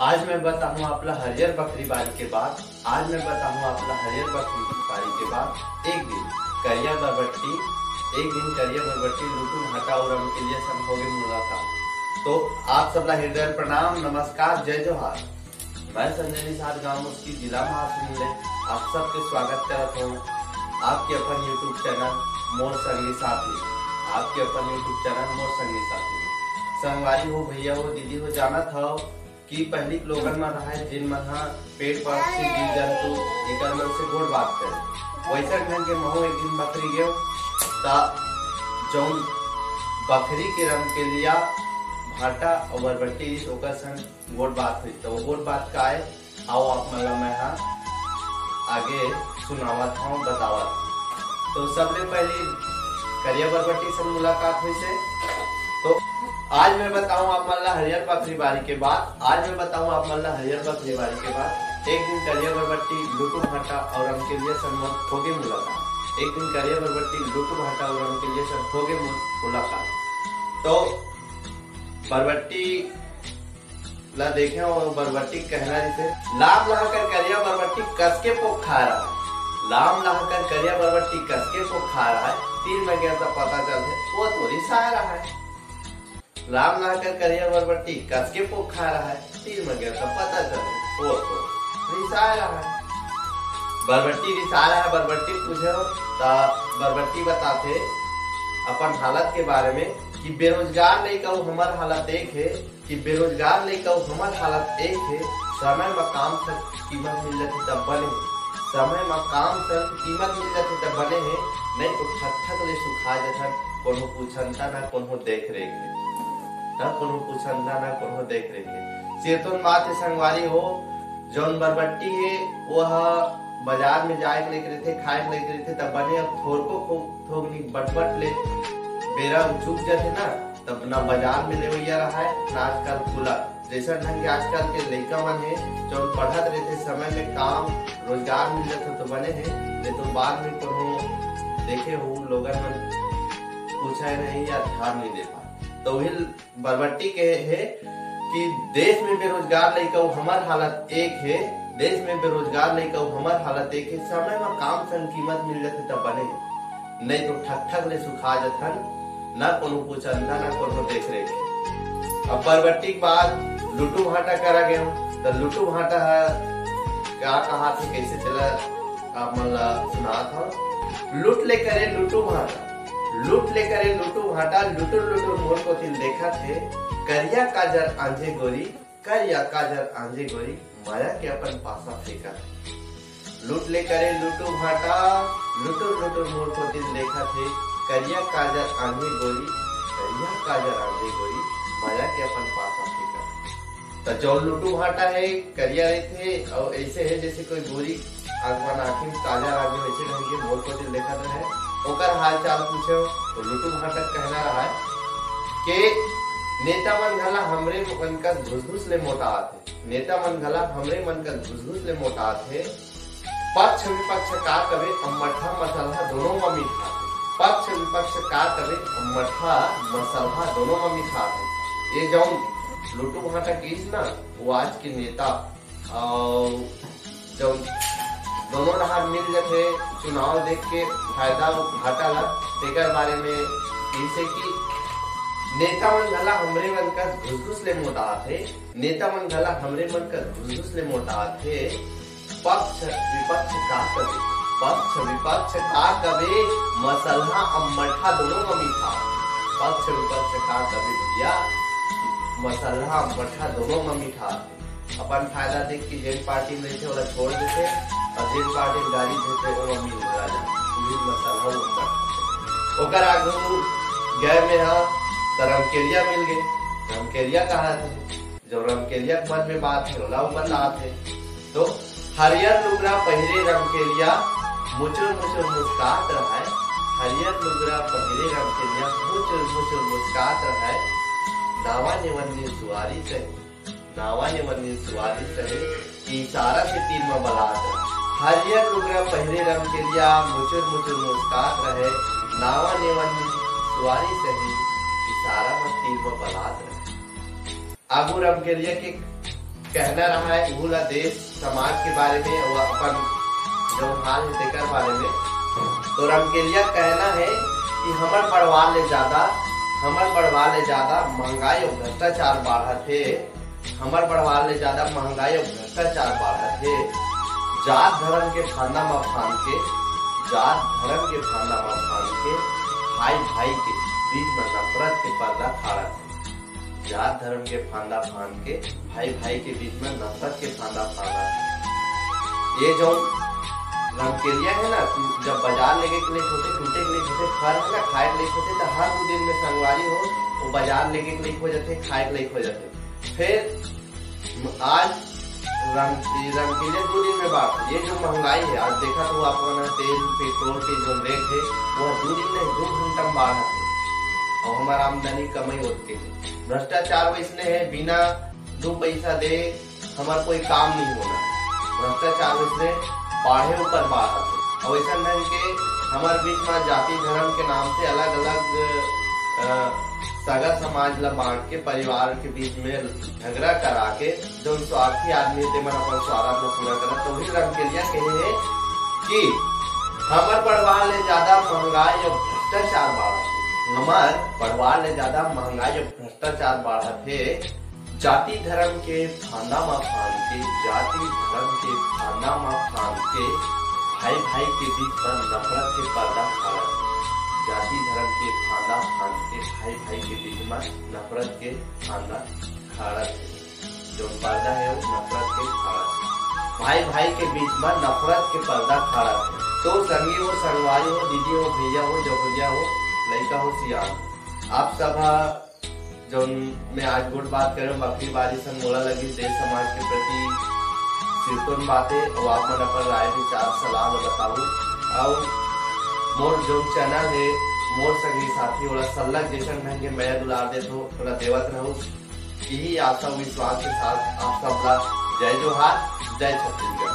आज मैं बताऊँ आपला हरियर बकरी बारी के बाद। आज मैं बताऊँ आपला हरियर बकरी बारी के बाद। एक दिन करिया बरबट्टी लुटू भाटा और के लिए संभोगे मुलाकात। तो आप सबला हृदय प्रणाम, नमस्कार, जय जोहार। मैं संजय निषाद गांव उसकी जिला महासमुंद में आप सबके स्वागत करता हूँ। आपके अपन यूट्यूब चैनल मोर संगी साथी, आपके अपन यूट्यूब चैनल मोर संगी साथी संगवारी हो, भैया हो, दीदी हो, जाना था कि पहली लोगन में रहा है जिन मन पेट पर से जीव जंतु एकर मन से गोड़ बात करे। वैसा ढंग के महू एक दिन बकरी गयो ता जौन बकरी के रंग के लिया भाटा और बरबट्टी ओकर संग गोड़ बात हुई। तो वो गोड़ बात का है, आओ आप मतलब मैं आगे सुनावत हूँ, बतावत। तो सबसे पहले करिया बरबट्टी से मुलाकात हुई से। तो आज मैं बताऊं आप मल्ला हरियर बकरी बारी के बाद। आज मैं बताऊं आप मल्ला हरियर बकरी बारी के बाद। एक दिन करिया बरबट्टी लुटू भाटा और उनके लिए संबंध होगे मुलाकात। एक दिन करिया बरबट्टी लुटू भाटा और उनके लिए सब होगे मुलाकात। तो बरबट्टी ला देखे और बरबट्टी कहना जैसे लाम लहाकर करिया बरबट्टी कस के पोख खा रहा है। लाम लहाकर करिया बरबट्टी कस के पोख खा रहा है। तीर में गया तो पता चलते वो तो रिसा रहा है। लाम लहाकर करिया बरबट्टी कस के पोख खा रहा है। तीर में गया तो पता चलते वो तो रिसा रहा है। बरबट्टी रिसा रहा है। बरबट्टी पूछे हो तो बरबट्टी बताते अपन हालत के बारे में कि बेरोजगार नहीं कहूँ हमार हालत एक है, कि बेरोजगार नहीं कहूँ हमार हालत एक है। समय में काम से कीमत मिल जाती तब बने, समय में काम से कीमत मिल जाती तब बने है। नहीं तो ठक ले सुखा जाता, कोनो पूछनता ना कोनो देख रेख है, ना कोनो पूछनता ना कोनो देख रेख है। चेतन बात है संगवारी हो, जौन बरबट्टी है वह बाजार में जाए के लेकर थे, खाए के लेकर थे तब बने। अब थोड़को थोगनी बटबट ले बेरा चूक जाते ना, तब ना बाजार में ले भैया रहा है ना आजकल खुला। जैसा ढंग के आजकल के लड़का मन है जो पढ़त रहते, समय में काम रोजगार मिल जाते तो बने हैं। नहीं तो बाद में कोनो देखे हो लोगन मन पूछा नहीं या ध्यान नहीं दे पा। तो वही बरबट्टी के है कि देश में बेरोजगार नहीं कहूँ हमार हालत एक है, देश में बेरोजगार नहीं कहूँ हमार हालत एक है। समय में काम संग कीमत मिल जाती तब बने, नहीं तो ठक ले सुखा जाथन, ना कोनो पूछनता ना कोनो देख रेख। अब बरबट्टी के बाद लुटू भाटा करा गया। तो लुटू भाटा क्या कहा था, कैसे चला आप मन सुना था। लूट ले करे लुटू भाटा, लूट ले करे लुटू भाटा, लुटुर लुटुर मोर को तिल देखा थे। करिया काजर आंजे गोरी, करिया काजर आंजे गोरी, माया के अपन पासा फेंका। लूट ले करे लुटू भाटा, लुटुर लुटुर मोर को दिल देखा थे। करिया काजर आंधी गोरी, करिया काजर आंधी गोरी, माया के अपन पासा फेंका। तो जो लुटू भाटा है करिया रहते और ऐसे है जैसे कोई गोरी आगमन आखिर काजर आगे वैसे ढंग के मोर को दिल देखा है। ओकर हाल चाल पूछे तो लुटू भाटा कहना रहा है कि नेता मन घला हमरे मन का घुस ले मोटा आते, नेता मन घला हमरे मन का घुस ले मोटा आते। पक्ष विपक्ष का कवे अम्मठा मसलहा दोनों में मीठा थे। पक्ष विपक्ष का कवे अम्मठा मसलहा दोनों में मीठा थे। ये जौन लुटू भाटा कीज ना वो आज के नेता और जौन दोनों रहा मिल जाते चुनाव देख के फायदा घाटा ला तेकर बारे में जैसे कि नेता मन घला हमरे मन का घुस ले मोटा थे, नेता मन घला हमरे मन का घुस ले मोटा थे। पक्ष विपक्ष का कवे, पक्ष विपक्ष का कवे मसलहा अम्मठा दोनों में मीठा। पक्ष विपक्ष का कवे भैया मसलहा अम्मठा दोनों में मीठा। अपन फायदा देख के जेन पार्टी में रहते वाला छोड़ देते और जेन पार्टी में गाड़ी देते वो अमीर भरा जाए। मसलहा अम्मठा ओकर आगू गए में हाँ रमकेलिया मिल गए। रमकेलिया कहा थे, जो रमकेलिया मन में बात है ओला ऊपर लात है। तो हरियर लुगरा पहिरे रमकेलिया मुचुर मुचुर मुस्कात रहा है। हरियर लुगरा पहिरे रमकेलिया मुचुर मुचुर मुस्कात रहा है। नावा निवन्नी सुवारी सही, नावा निवन्नी सुवारी सही, इशारा से तीर में बलात रहा। हरियर लुगरा पहिरे रमकेलिया मुचुर मुचुर मुस्कात रहे। नावा निवन्नी सुवारी सही, इशारा में तीर में बलात रहे। आगू रमकेलिया के कहना रहा है वो देश समाज के बारे में और अपन जो हाल है तेकर बारे में। तो रमकेलिया कहना है कि हमर परिवार ले ज्यादा महंगाई और भ्रष्टाचार बढ़त है। हमर परिवार ले ज्यादा महंगाई और भ्रष्टाचार बढ़त है। जात धर्म के फांदा में फांद के भाई भाई के बीच में नफरत के पर्दा खड़ा है। जात धर्म के फांदा फांद के भाई भाई के बीच में नफरत के फांदा फाड़ा है। ये जो रमकेलिया है ना, जब बाजार लेके के लिए होते, टूटे के लिए होते, फर्क है ना, खाए के लिए होते, तो हर 2 दिन में संगवारी हो वो बाजार लेके के लिए हो जाते, खाए के लिए हो जाते। फिर आज रमकेलिया 2 दिन में बात। ये जो महंगाई है आज देखा तो आपको तेल पेट्रोल के जो रेट है वो 2 दिन नहीं 2 घंटा में बढ़ा है और हमारा आमदनी कमाई होती है। भ्रष्टाचार वैसने है, बिना 2 पैसा दे हमारा कोई काम नहीं होना। भ्रष्टाचार वैसने बाढ़े ऊपर बाढ़ है और ऐसा नहीं कि हमारे बीच में जाति धर्म के नाम से अलग अलग सगा समाज ला बांट के परिवार के बीच में झगड़ा करा के जो स्वार्थी आदमी थे मन अपन स्वार्थ में पूरा करा। तो भी रमकेलिया कहे है कि हमार परिवार ले ज्यादा महंगाई और भ्रष्टाचार बढ़त है। हमार परिवार ले ज्यादा महंगाई और भ्रष्टाचार बढ़त है। जाति धर्म के फांदा में फांद के भाई भाई के बीच में नफरत के पर्दा खड़ा है। जाति धर्म के फांदा फांद के भाई भाई के बीच में नफरत के फांदा खड़ा है। जो पर्दा है वो नफरत के खड़ा है। भाई भाई के बीच में नफरत के पर्दा खड़ा है। तो संगी हो, संगवारी हो, दीदी हो, भैया हो, जौहरिया हो, लड़का हो, सियान, आप सब जो मैं आज गुड बात कर रहा हूँ बकरी बारी संग मोला लगी देश समाज के प्रति सिरतोन बातें और आप मन अपन राय विचार सलाह बताऊ। और मोर जो चैनल है मोर संगी साथी वाला सल्लग जैसन ढंग के मैं दुलार देत हो थोड़ा देवत रहूं। यही आप सब विश्वास के साथ आप सब जय जोहार, जय छत्तीसगढ़।